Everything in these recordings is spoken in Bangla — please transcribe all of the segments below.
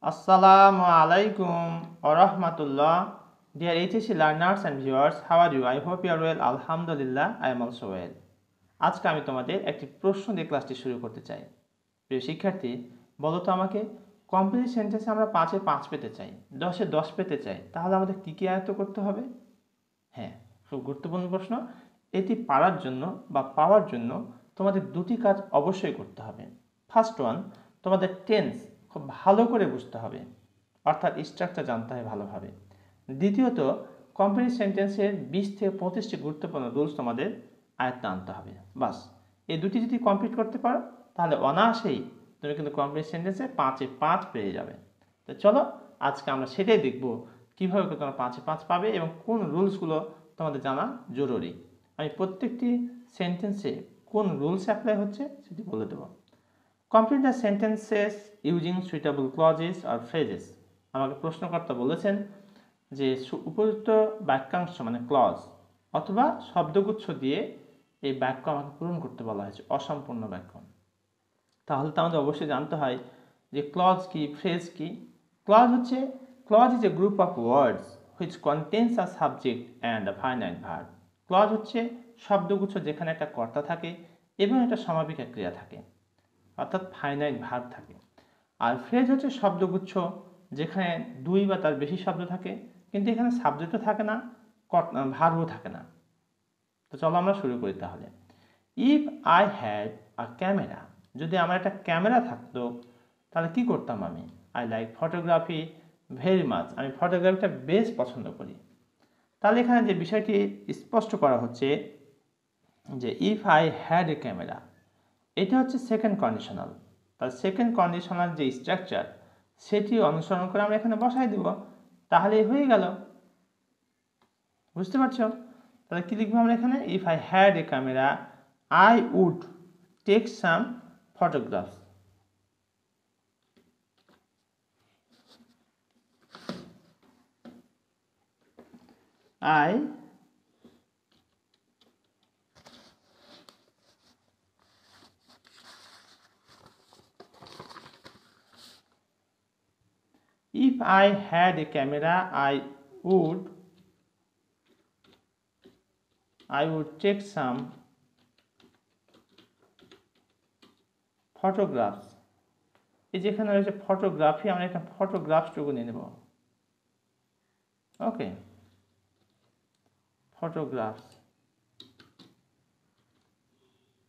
Assalamu alaikum wa rahmatullah. Dear HSC learners and viewers, how are you? I hope you are well. Alhamdulillah, I am also well. আজকে আমি তোমাদের একটি প্রশ্ন দিয়ে ক্লাসটি শুরু করতে চাই। প্রিয় শিক্ষার্থী, বলো তো আমাকে, কমপ্লিট সেন্টেন্সে আমরা 5-এ 5 পেতে চাই, 10-এ 10 পেতে চাই, তাহলে আমাদের কি কি আয়ত্ত করতে হবে? হ্যাঁ, খুব গুরুত্বপূর্ণ প্রশ্ন। এটি পারার জন্য বা পাওয়ার জন্য তোমাদের দুটি কাজ অবশ্যই করতে হবে। ফার্স্ট ওয়ান, তোমাদের টেন্স খুব ভালো করে বুঝতে হবে, অর্থাৎ স্ট্রাকচার জানতে হবে ভালোভাবে। দ্বিতীয়ত, কমপ্লিট সেন্টেন্সের 20 থেকে 25টি গুরুত্বপূর্ণ রুলস তোমাদের আয়ত্তে আনতে হবে। বাস, এই দুটি যদি কমপ্লিট করতে পারো তাহলে অনায়াসেই তুমি কিন্তু কমপ্লিট সেন্টেন্সে 5-এ 5 পেয়ে যাবে। তো চলো আজকে আমরা সেটাই দেখব, কীভাবে তোমরা 5-এ 5 পাবে এবং কোন রুলসগুলো তোমাদের জানা জরুরি। আমি প্রত্যেকটি সেন্টেন্সে কোন রুলস অ্যাপ্লাই হচ্ছে সেটি বলে দেবো। Complete the sentences using suitable clauses are phrases. আমাকে প্রশ্নকর্তা বলেছেন যে উপযুক্ত বাক্যাংশ মানে ক্লজ অথবা শব্দগুচ্ছ দিয়ে এই বাক্য আমাকে পূরণ করতে বলা হয়েছে, অসম্পূর্ণ বাক্য। তাহলে তো আমাদের অবশ্যই জানতে হয় যে ক্লজ কি, ফ্রেজ কি। Clause is a group of words which contains a subject and a finite verb. Clause হচ্ছে শব্দগুচ্ছ যেখানে একটা কর্তা থাকে এবং একটা সমাপিকা ক্রিয়া থাকে, অর্থাৎ ফাইনাইট ভার্ব থাকে। আর ফ্রেজ হচ্ছে শব্দগুচ্ছ যেখানে 2 বা তার বেশি শব্দ থাকে, কিন্তু এখানে সাবজেক্টও থাকে না, ভার্বও থাকে না। তো চলো আমরা শুরু করি তাহলে। If I had a camera, যদি আমার একটা ক্যামেরা থাকতো তাহলে কি করতাম আমি? I like photography very much, আমি ফটোগ্রাফিটা বেশ পছন্দ করি। তাহলে এখানে যে বিষয়টি স্পষ্ট করা হচ্ছে যে if I had a camera, এটা হচ্ছে সেকেন্ড কন্ডিশনাল। তার সেকেন্ড কন্ডিশনাল যে স্ট্রাকচার সেটি অনুসরণ করে আমরা এখানে বসাই দিব, তাহলেই হয়ে গেল। বুঝতে পারছো? তাহলে কি লিখবো আমরা এখানে? If I had a camera I would take some photographs. If I had a camera, I would take some photographs. এই যেখানে রয়েছে ফটোগ্রাফি, আমরা এখানে ফটোগ্রাফসটুকু নিয়ে নেব। ওকে, ফটোগ্রাফস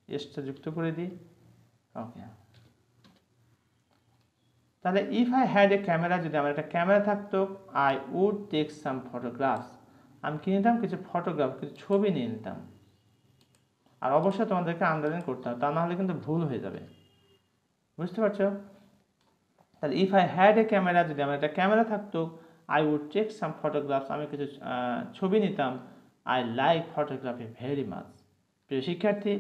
এসটা যুক্ত করে দিই। ওকে, তাহলে if I had a camera, যদি আমার একটা ক্যামেরা থাকতো, I would take some photographs, আমি কি নিতাম? কিছু ফটোগ্রাফ, কিছু ছবি নিয়ে নিতাম। আর অবশ্যই তোমাদেরকে আন্ডারলাইন করতে হবে, তা না হলে কিন্তু ভুল হয়ে যাবে। বুঝতে পারছো? তাহলে if I had a camera, যদি আমার একটা ক্যামেরা থাকতো, I would take some photographs, আমি কিছু ছবি নিতাম। I like photography very much. প্রিয় শিক্ষার্থী,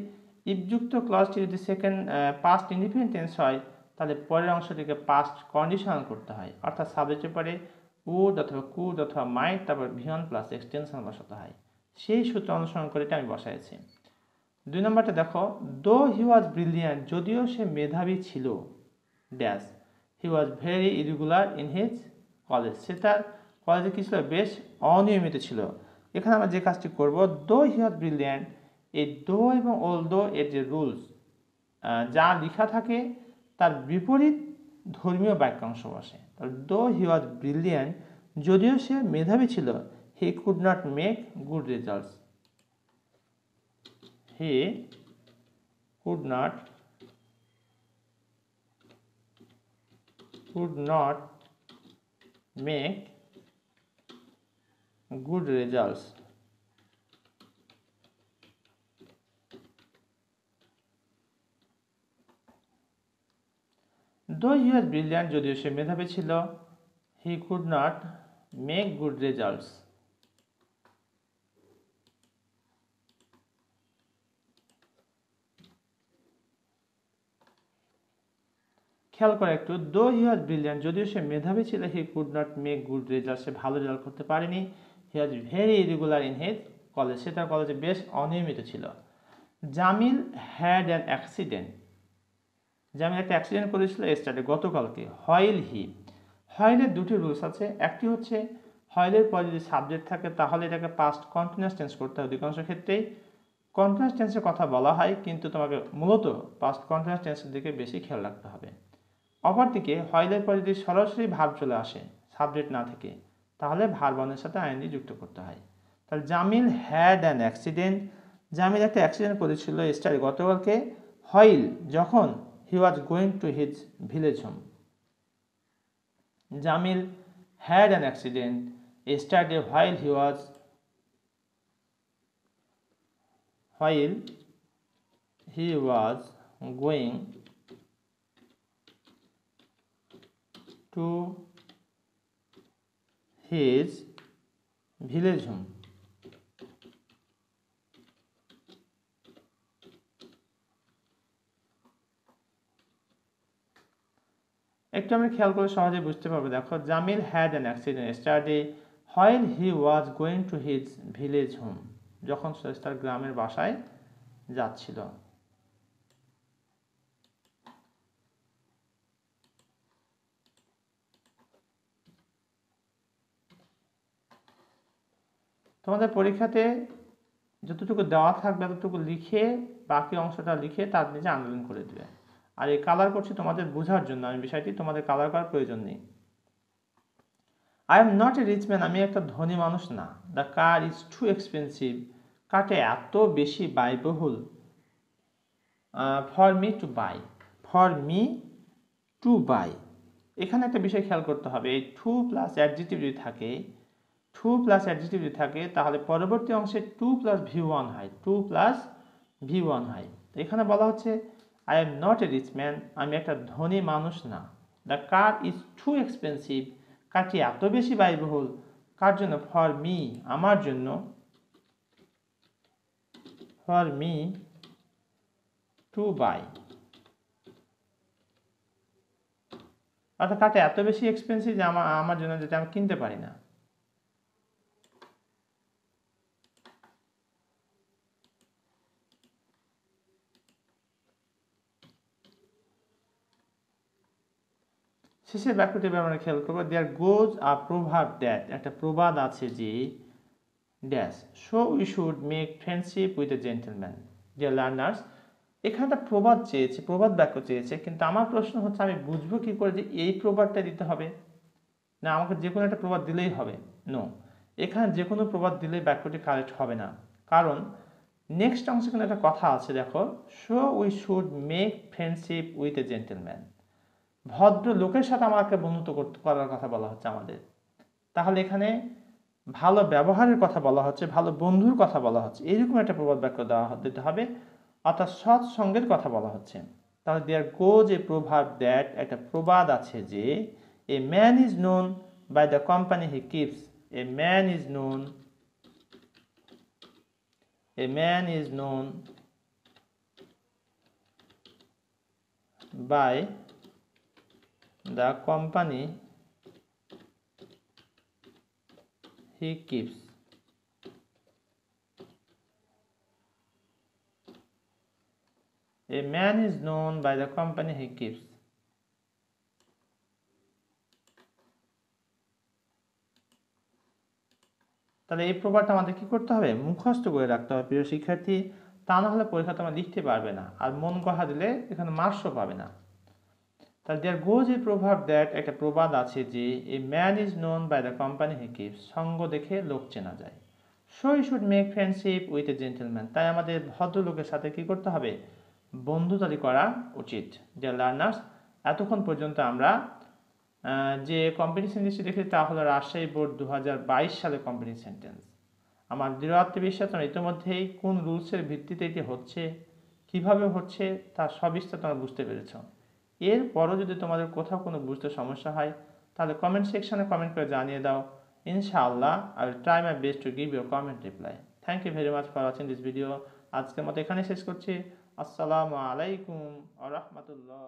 ইফযুক্ত ক্লজটি যদি সেকেন্ড পাস্ট ইনডিফিনিট টেন্স হয় তাহলে পরের অংশটিকে পাস্ট কন্ডিশনাল করতে হয়, অর্থাৎ সাবজেক্টের পরে উড অথবা কুড অথবা মাইট, তারপর ভিয়ন প্লাস এক্সটেনশন বসাতে হয়। সেই সূত্র অনুসরণ করে এটা আমি বসাইছি। 2 নম্বরটা দেখো, দো হি ওয়াজ ব্রিলিয়ান্ট, যদিও সে মেধাবী ছিল, dash he was very irregular in his college, সে তার কলেজে কি ছিল? বেশ অনিয়মিত ছিল। এখানে আমরা যে কাজটি করব, দো হি ওয়াজ ব্রিলিয়ান্ট, এই দো এবং অল দো এর যে রুলস, যা লেখা থাকে তার বিপরীত ধর্মীয় বাক্যাংশ বসে। দো হি ওয়াজ ব্রিলিয়ান্ট, যদিও সে মেধাবী ছিল, he could not make good results, he could not make good results. দো হি ওয়াজ ব্রিলিয়ান্ট, যদিও সে মেধাবী ছিল, he could not make good results. খেয়াল করে একটু, দো হি ওয়াজ ব্রিলিয়ান্ট, যদিও সে মেধাবী ছিল, he could not make good result, সে ভালো রেজাল্ট করতে পারেনি। He was very irregular in his college, সে তার কলেজে বেশ অনিয়মিত ছিল। Jamil had an accident, Jamil একটা অ্যাক্সিডেন্ট করেছিল স্টাডি, গতকালকে। হোয়াইলের দুটি রুলস আছে। একটি হচ্ছে হোয়াইলের পরে যদি সাবজেক্ট থাকে তাহলে এটাকে পাস্ট কন্টিনিউয়াস টেন্স করতে হবে। অধিকাংশ ক্ষেত্রেই কন্টিনিউয়াস টেন্সের কথা বলা হয়, কিন্তু তোমাকে মূলত পাস্ট কন্টিনিউয়াস টেন্সের দিকে বেশি খেয়াল রাখতে হবে। অপরদিকে হোয়াইলের পরে যদি সরাসরি ভার্ব চলে আসে সাবজেক্ট না থেকে, তাহলে ভার্বনের সাথে আইএনজি যুক্ত করতে হয়। তাহলে Jamil had an accident, Jamil একটা অ্যাক্সিডেন্ট করেছিল স্টাডি গতকালকে, হোয়াইল যখন he was going to his village home. Jamil had an accident yesterday while he was going to his village home. একটু আমরা খেয়াল করে সহজে বুঝতে পারবো। দেখো, Jamil had an accident yesterday while he was going to his village home, যখন সে তার গ্রামের বাসায় যাচ্ছিল। তোমাদের পরীক্ষাতে যতটুকু দেওয়া থাকবে ততটুকু লিখে, বাকি অংশটা লিখে তার নিচে আন্ডারলাইন করে দেবে। আর এই কালার করছি তোমাদের বোঝার জন্য, আমি বিষয়টি তোমাদের কালার করার প্রয়োজন নেই। I am not a rich man, আমি একটা ধনী মানুষ না। The car is too expensive, কারটা এত বেশি ব্যয়বহুল। ফর মি টু বাই, এখানে একটা বিষয় খেয়াল করতে হবে, এই টু প্লাস অ্যাডজেক্টিভ যদি থাকে তাহলে পরবর্তী অংশে টু প্লাস ভি ওয়ান হয়। এখানে বলা হচ্ছে I am not a rich man, আমি একটা ধনী মানুষ না। The car is too expensive, কারটি এত বেশি ব্যয়বহুল। কার জন্য? ফর মি, আমার জন্য। ফর মি টু বাই, অর্থাৎ কারটা এত বেশি এক্সপেন্সিভ যে আমার জন্য, যেটা আমি কিনতে পারি না। শেষের বাক্যটি আমরা খেয়াল করবো, দেয়ার গোজ আ প্রভাব দ্যাট, একটা প্রবাদ আছে যে dash, so we should make friendship with a gentleman. Dear learners, এখানে একটা প্রবাদ বাক্য চেয়েছে, কিন্তু আমার প্রশ্ন হচ্ছে আমি বুঝবো কি করে যে এই প্রবাদটা দিতে হবে, না আমাকে যে কোনো একটা প্রবাদ দিলেই হবে? নো, এখানে যে কোনো প্রবাদ দিলেই বাক্যটি কারেক্ট হবে না, কারণ নেক্সট অংশে কিন্তু একটা কথা আছে। দেখো, so we should make friendship with a gentleman, ভদ্র লোকের সাথে আমাকে বন্ধুত্ব করার কথা বলা হচ্ছে আমাদের। তাহলে এখানে ভালো ব্যবহারের কথা বলা হচ্ছে, ভালো বন্ধুর কথা বলা হচ্ছে, এইরকম একটা প্রবাদ বাক্য দিতে হবে, অর্থাৎ সৎ সঙ্গের কথা বলা হচ্ছে। তাহলে দেয়ার গোজ এ প্রভাব দ্যাট, একটা প্রবাদ আছে যে a man is known by the company he keeps, a man is known by the company he keeps. A man is known by the company he keeps. তাহলে এই প্রবাদটা আমাদের কি করতে হবে? মুখস্থ করে রাখতে হবে প্রিয় শিক্ষার্থী, তা না হলে পরীক্ষা তোমরা লিখতে পারবে না, আর মন গড়া দিলে এখানে মার্কসও পাবে না। তাহলে দেয়ার গোজ এ প্রভাব দ্যাট, একটা প্রবাদ আছে যে a man is known by the company he keeps, সঙ্গ দেখে লোক চেনা যায়। So you should make friendship with a gentleman, তাই আমাদের ভদ্রলোকের সাথে কি করতে হবে? বন্ধুতালি করা উচিত। ডিয়ার লার্নার্স, এতক্ষণ পর্যন্ত আমরা যে কম্পিটিশন লিস্টটি দেখেছি তা হলো রাজশাহী বোর্ড 2022 সালের কম্পিটিশন সেন্টেন্স। আমার দৃঢ় আত্মবিশ্বাস তোমরা ইতিমধ্যেই কোন রুলসের ভিত্তিতে এটি হচ্ছে, কিভাবে হচ্ছে, তার সবিস্তার তোমরা বুঝতে পেরেছ। এরপরও যদি তোমাদের কোথাও কোনো বুঝতে সমস্যা হয় তাহলে কমেন্ট সেকশনে কমেন্ট করে জানিয়ে দাও। ইনশাআল্লাহ I will try my best to give your comment reply. Thank you very much for watching this video. আজকের মতো এখানে শেষ করছি। আসসালামু আলাইকুম ওয়া রাহমাতুল্লাহ।